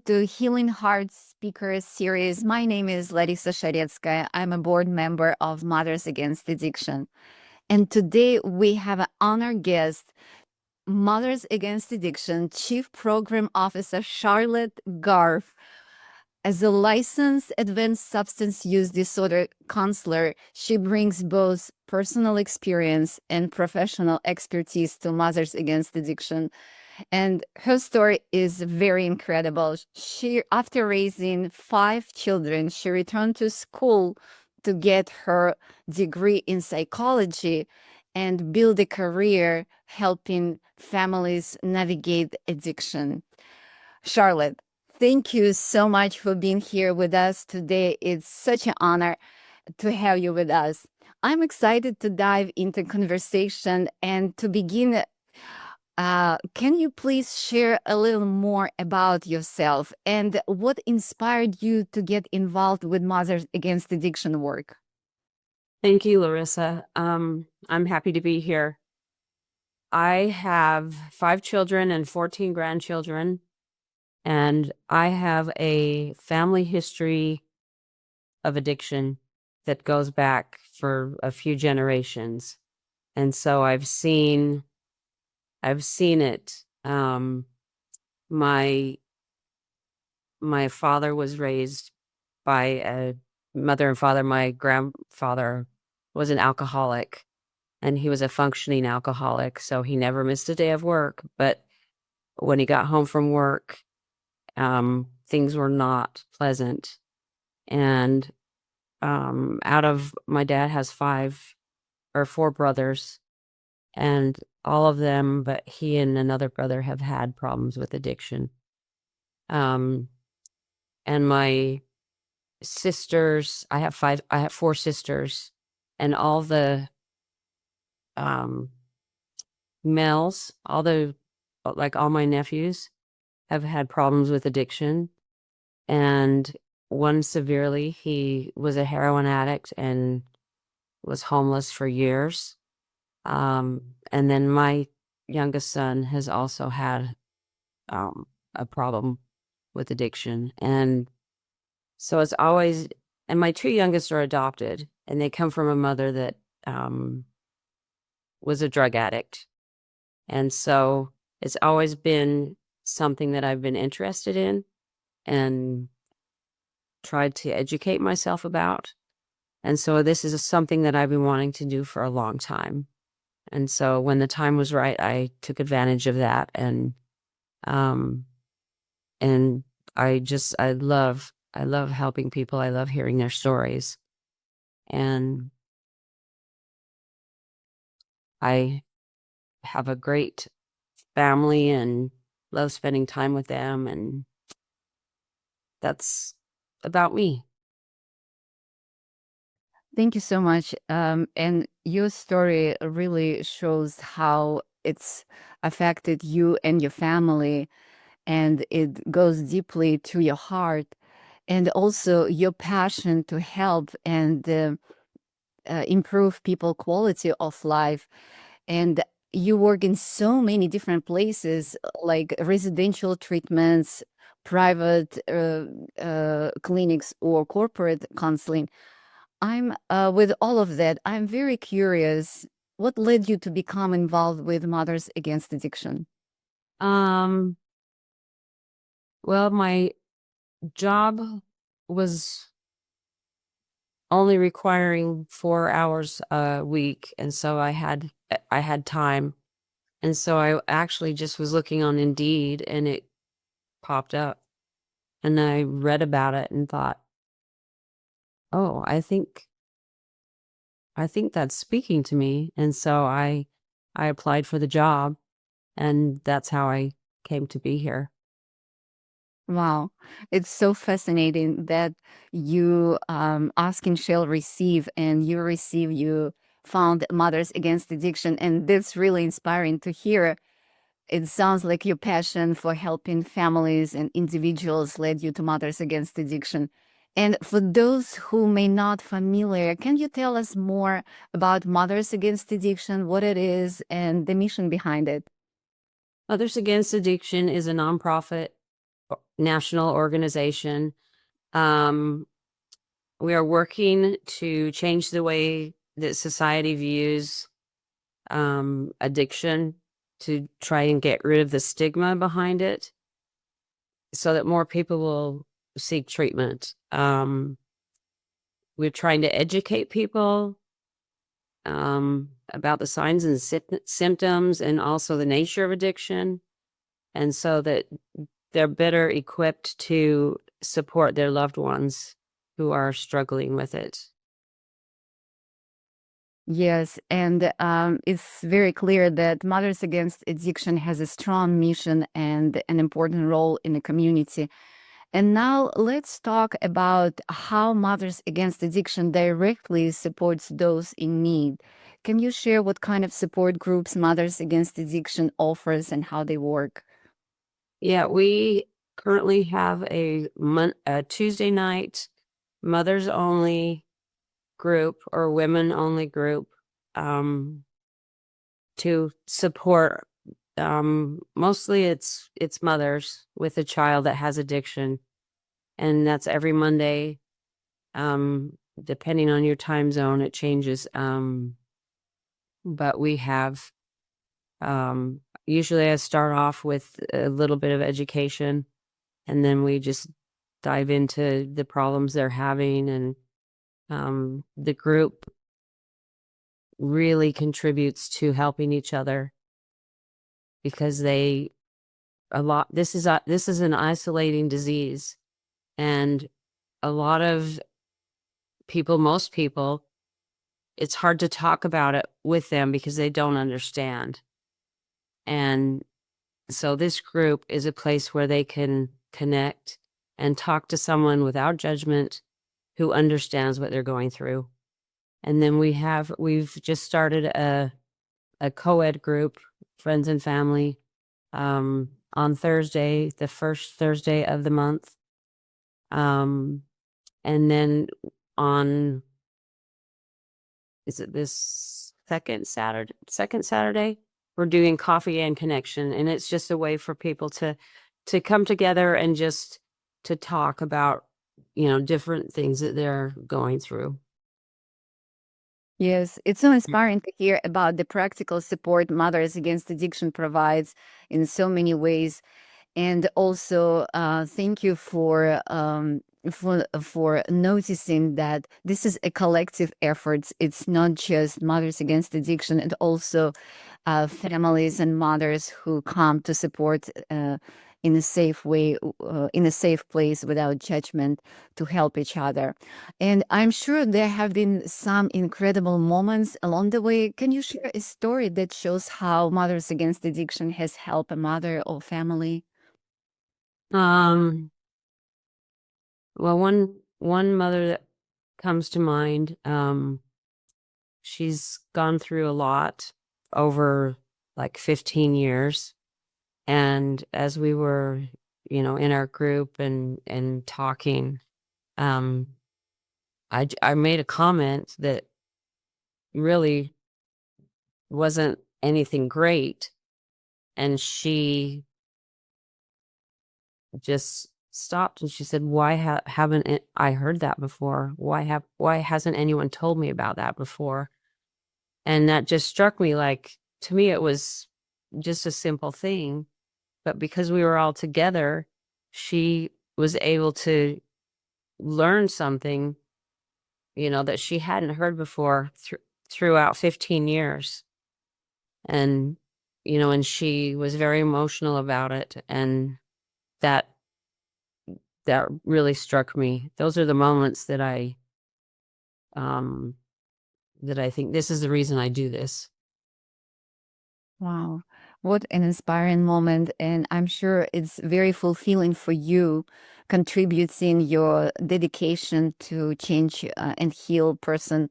to Healing Hearts Speakers Series. My name is Larissa Sharetskaya. I'm a board member of Mothers Against Addiction. And today we have an honored guest, Mothers Against Addiction Chief Program Officer Charlette Garff. As a licensed advanced substance use disorder counselor, she brings both personal experience and professional expertise to Mothers Against Addiction. And her story is very incredible. She, after raising 5 children, she returned to school to get her degree in psychology and build a career helping families navigate addiction. Charlette, thank you so much for being here with us today. It's such an honor to have you with us. I'm excited to dive into conversation and to begin. Can you please share a little more about yourself and what inspired you to get involved with Mothers Against Addiction work? Thank you, Larissa. I'm happy to be here. I have 5 children and 14 grandchildren, and I have a family history of addiction that goes back for a few generations. And so I've seen it. My father was raised by a mother and father. My grandfather was an alcoholic, and he was a functioning alcoholic, so he never missed a day of work. But when he got home from work, things were not pleasant. And out of my dad has 4 brothers, and all of them, but he and another brother, have had problems with addiction. And my sisters, I have 4 sisters, and all the males, all my nephews have had problems with addiction, and one severely. He was a heroin addict and was homeless for years. And then my youngest son has also had a problem with addiction. And so it's always, and my 2 youngest are adopted, and they come from a mother that was a drug addict. And so it's always been something that I've been interested in and tried to educate myself about. And so this is something that I've been wanting to do for a long time. And so when the time was right, I took advantage of that. And I love helping people. I love hearing their stories. And I have a great family and love spending time with them. And that's about me. Thank you so much. And your story really shows how it's affected you and your family, and it goes deeply to your heart, and also your passion to help and improve people quality of life. And you work in so many different places, like residential treatments, private clinics, or corporate counseling. I'm with all of that, I'm very curious, what led you to become involved with Mothers Against Addiction? Well, my job was only requiring 4 hours a week, and so I had time. And so I actually just was looking on Indeed, and it popped up, and I read about it and thought, oh, I think that's speaking to me. And so I applied for the job, and that's how I came to be here. Wow, it's so fascinating that you ask and shall receive, and you found Mothers Against Addiction, and that's really inspiring to hear. It sounds like your passion for helping families and individuals led you to Mothers Against Addiction. And for those who may not familiar, can you tell us more about Mothers Against Addiction, what it is, and the mission behind it? Mothers Against Addiction is a nonprofit national organization. We are working to change the way that society views addiction, to try and get rid of the stigma behind it so that more people will seek treatment. We're trying to educate people about the signs and symptoms and also the nature of addiction, and so that they're better equipped to support their loved ones who are struggling with it. Yes, and it's very clear that Mothers Against Addiction has a strong mission and an important role in the community. And now let's talk about how Mothers Against Addiction directly supports those in need. Can you share what kind of support groups Mothers Against Addiction offers and how they work? Yeah, we currently have a Tuesday night mothers only group or women only group to support. Mostly it's mothers with a child that has addiction, and that's every Monday. Depending on your time zone, it changes. But we have usually I start off with a little bit of education, and then we just dive into the problems they're having, and the group really contributes to helping each other because this is an isolating disease, and a lot of most people, it's hard to talk about it with them because they don't understand. And so this group is a place where they can connect and talk to someone without judgment who understands what they're going through. And then we've just started a co-ed group, friends and family, on Thursday, the first Thursday of the month. And then on, is it this second Saturday? We're doing coffee and connection, and it's just a way for people to come together and just to talk about, different things that they're going through. Yes, it's so inspiring to hear about the practical support Mothers Against Addiction provides in so many ways. And also, thank you for noticing that this is a collective effort. It's not just Mothers Against Addiction, and also families and mothers who come to support in a safe way, in a safe place without judgment, to help each other. And I'm sure there have been some incredible moments along the way. Can you share a story that shows how Mothers Against Addiction has helped a mother or family? Well, one mother that comes to mind, she's gone through a lot over like 15 years. And as we were, in our group and talking, I made a comment that really wasn't anything great, and she just stopped and she said, "Why haven't I heard that before? Why hasn't anyone told me about that before?" And that just struck me, like, to me it was just a simple thing, but because we were all together, she was able to learn something, that she hadn't heard before throughout 15 years. And, and she was very emotional about it. And that, that really struck me. Those are the moments um, that I think this is the reason I do this. Wow, what an inspiring moment. And I'm sure it's very fulfilling for you, contributing your dedication to change and heal personal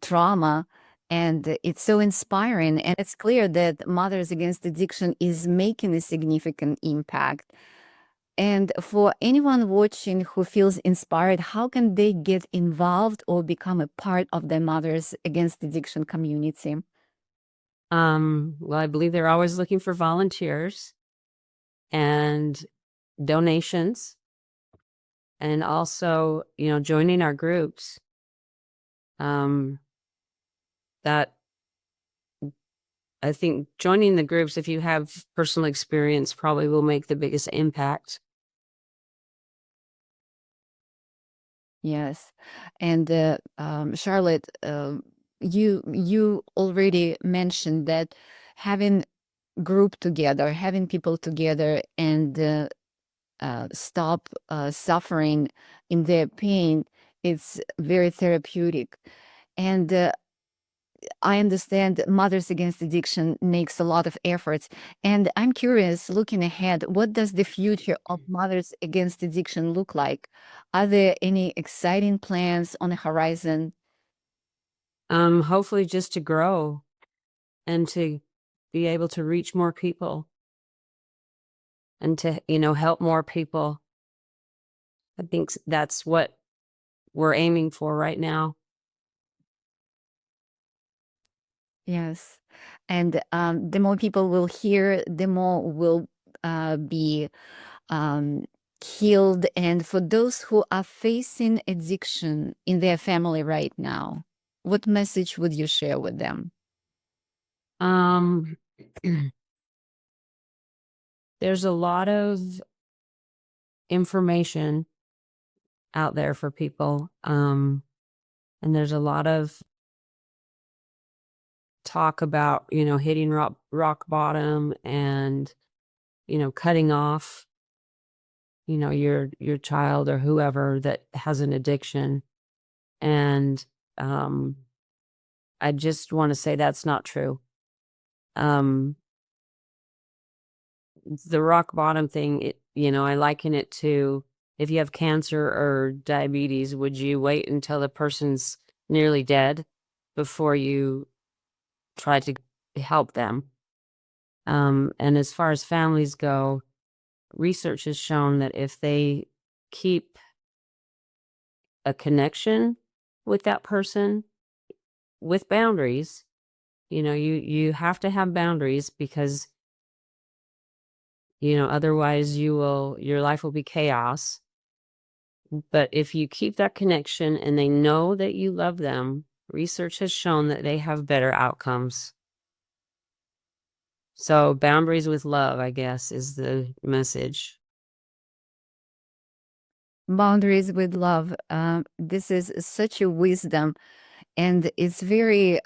trauma. And it's so inspiring. And it's clear that Mothers Against Addiction is making a significant impact. And for anyone watching who feels inspired, how can they get involved or become a part of the Mothers Against Addiction community? Well, I believe they're always looking for volunteers. and donations, and also, joining our groups. That I think joining the groups, if you have personal experience, probably will make the biggest impact. Yes. And Charlotte, you already mentioned that having group together, having people together, and stop suffering in their pain, it's very therapeutic. And I understand Mothers Against Addiction makes a lot of efforts. And I'm curious, looking ahead, what does the future of Mothers Against Addiction look like? Are there any exciting plans on the horizon? Hopefully just to grow and to be able to reach more people and to, help more people. I think that's what we're aiming for right now. Yes. And the more people will hear, the more will be um, healed. And for those who are facing addiction in their family right now, what message would you share with them? Um, there's a lot of information out there for people. And there's a lot of talk about, hitting rock bottom and, cutting off, your child or whoever that has an addiction. And I just want to say that's not true. Um, the rock bottom thing, I liken it to, if you have cancer or diabetes, would you wait until the person's nearly dead before you try to help them? And as far as families go, research has shown that if they keep a connection with that person with boundaries, you have to have boundaries because, otherwise your life will be chaos. But if you keep that connection and they know that you love them, research has shown that they have better outcomes. So boundaries with love, I guess, is the message. Boundaries with love. This is such a wisdom, and it's very,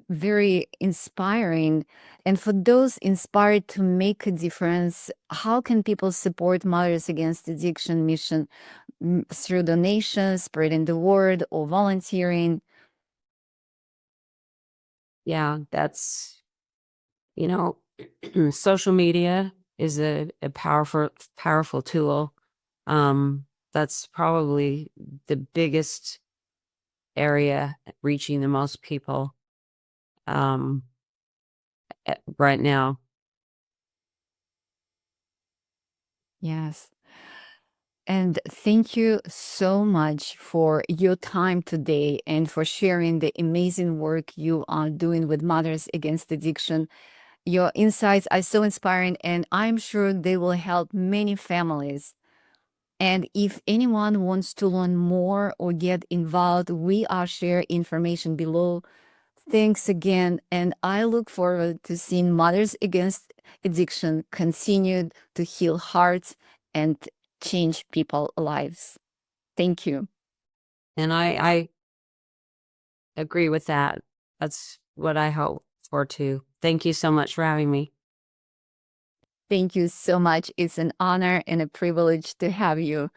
very inspiring. And for those inspired to make a difference, how can people support Mothers Against Addiction mission? Through donations, spreading the word, or volunteering? Yeah, that's, social media is a powerful tool. That's probably the biggest area reaching the most people right now. Yes. And thank you so much for your time today and for sharing the amazing work you are doing with Mothers Against Addiction. Your insights are so inspiring, and I'm sure they will help many families. And if anyone wants to learn more or get involved, we are share information below. Thanks again, and I look forward to seeing Mothers Against Addiction continue to heal hearts and change people's lives. Thank you. And I agree with that. That's what I hope for too. Thank you so much for having me. Thank you so much. It's an honor and a privilege to have you.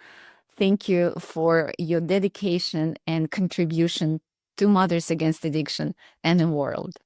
Thank you for your dedication and contribution to Mothers Against Addiction and the world.